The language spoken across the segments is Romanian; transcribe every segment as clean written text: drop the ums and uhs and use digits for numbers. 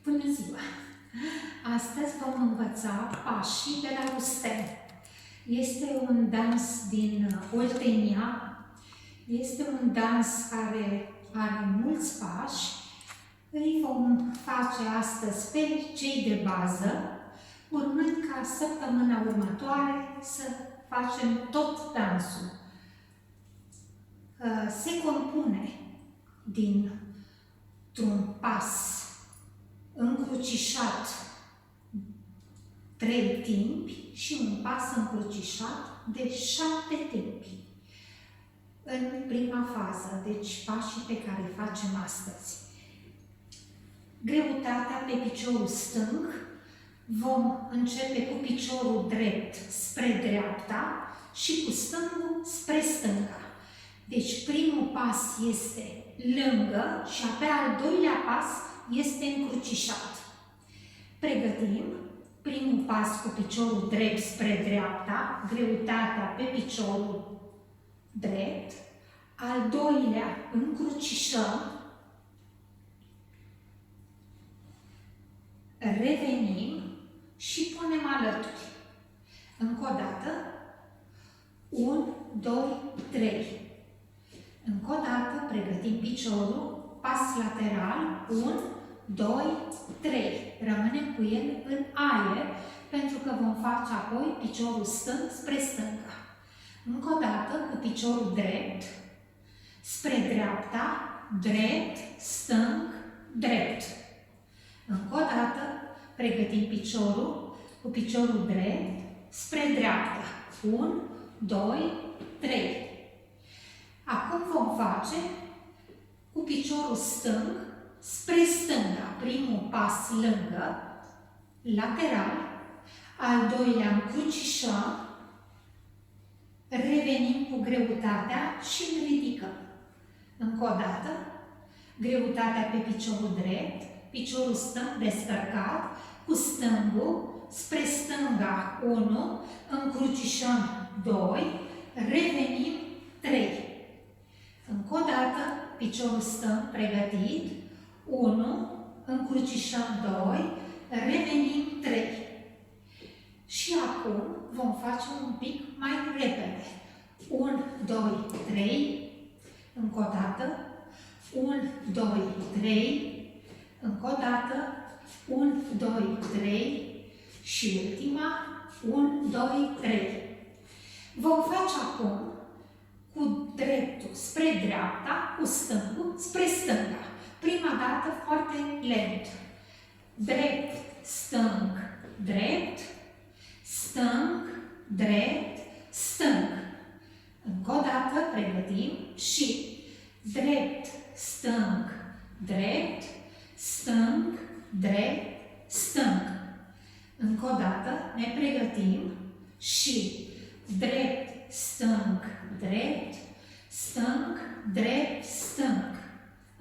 Bună ziua! Astăzi vom învăța pașii de la Rustem. Este un dans din Oltenia. Este un dans care are mulți pași. Îi vom face astăzi pe cei de bază, urmând ca săptămâna următoare să facem tot dansul. Se compune dintr-un pas încrucișat 3 timpi și un pas încrucișat de 7 timpi. În prima fază, deci pașii pe care îi facem astăzi. Greutatea pe piciorul stâng. Vom începe cu piciorul drept spre dreapta și cu stângul spre stânga. Deci primul pas este lângă și abia al doilea pas este încrucișat. Pregătim primul pas cu piciorul drept spre dreapta, greutatea pe piciorul drept, al doilea încrucișăm, revenim și punem alături. Încă o dată, 1, 2, 3. Încă o dată pregătim piciorul, pas lateral, 1, 2, 3. Rămânem cu el în aer, pentru că vom face apoi piciorul stâng spre stânga. Încă o dată cu piciorul drept, spre dreapta, drept, stâng, drept. Încă o dată pregătim piciorul cu piciorul drept, spre dreapta. 1, 2, 3. Acum vom face cu piciorul stâng spre stânga. Primul pas lângă, lateral, al doilea încrucișăm, revenim cu greutatea și îl ridicăm. Încă o dată, greutatea pe piciorul drept, piciorul stâng descărcat, cu stângul spre stânga 1, încrucișăm 2, revenim 3. Încă o dată, piciorul stâng pregătit, 1, încrucișăm 2, revenim 3. Și acum vom face un pic mai repede. 1, 2, 3, încă o dată, 1, 2, 3, încă o dată, 1, 2, 3 și ultima, 1, 2, 3. Vom face acum cu dreptul spre dreapta, cu stângul spre stânga. Prima dată foarte lent. Drept, stâng, drept, stâng, drept, stâng. Încă o dată pregătim și drept, stâng, drept, stâng, drept, stâng. Încă o dată ne pregătim și drept, stâng, drept, stâng, drept, stâng.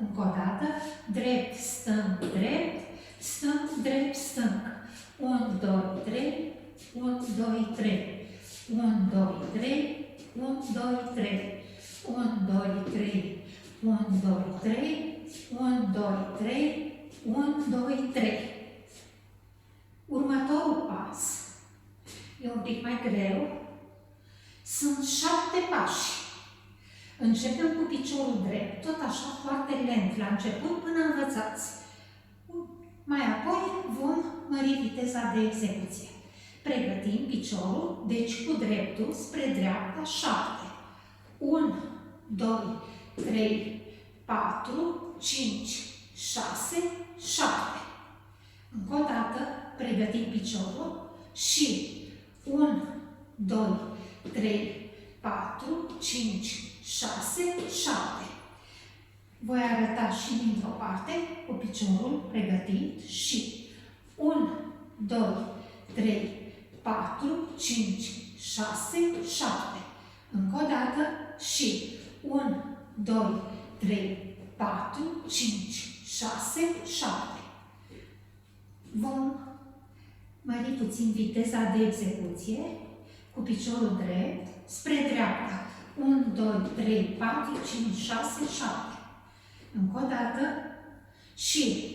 Încă o dată, drept, stâng, drept, stâng, drept, stâng. 1, 2, 3, 1, 2, 3, 1, 2, 3, 1, 2, 3, 1, 2, 3, 1, 2, 3, 1, 2, 3, 1, 2, 3. Următorul pas e un pic mai greu. Sunt 7 pași. Începem cu piciorul drept, tot așa foarte lent, la început până învățați. Mai apoi vom mări viteza de execuție. Pregătim piciorul, deci cu dreptul spre dreapta 7. 1, 2, 3, 4, 5, 6, 7. Încă o dată pregătim piciorul și 1, 2, 3, 4, 5, 6, 7. Voi arăta și dintr-o parte cu piciorul pregătit și 1, 2, 3, 4, 5, 6, 7. Încă o dată și 1, 2, 3, 4, 5, 6, 7. Vom mări puțin viteza de execuție cu piciorul drept spre dreapta. 1, 2, 3, 4, 5, 6, 7. Încă o dată și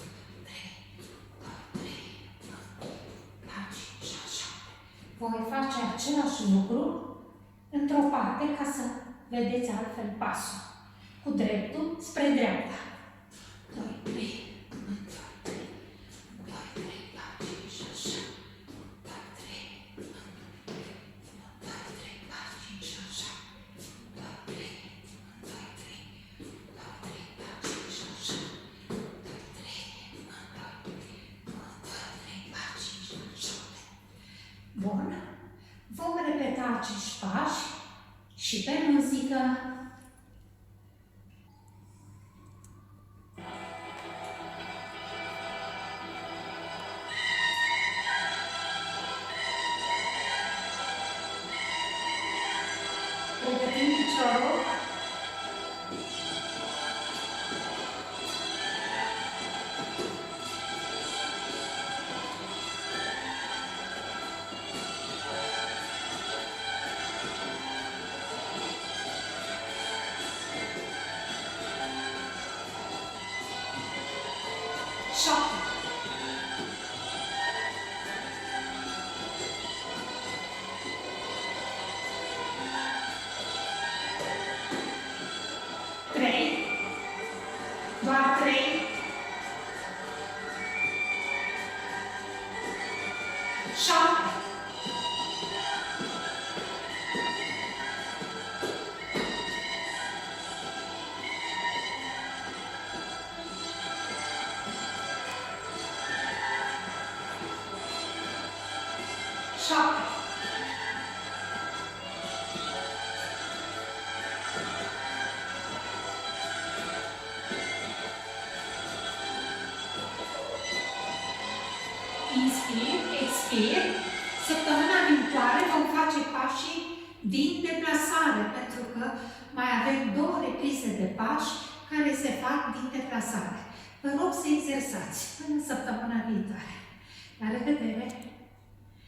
Voi face același lucru într-o parte ca să vedeți altfel pasul. Cu dreptul spre dreapta. 2, 3, 1, 2, 3, 2, 3, 4, 5, 6, 2, 3, 1, 2, 3, 4, 5, 6, 2, 3, 1, 2, 3, 2, 3, 4, 5, 6, 2, 3, 1, 2, 3, 4, 5, 6. Bun. Vom repeta acești pași și pe muzică. Pregătim piciorul. 7. Doar 3. 7. 7. Inspir, expir. Săptămâna viitoare vom face pașii din deplasare, pentru că mai avem 2 reprize de pași care se fac din deplasare. Vă rog să exersați până săptămâna viitoare. La revedere!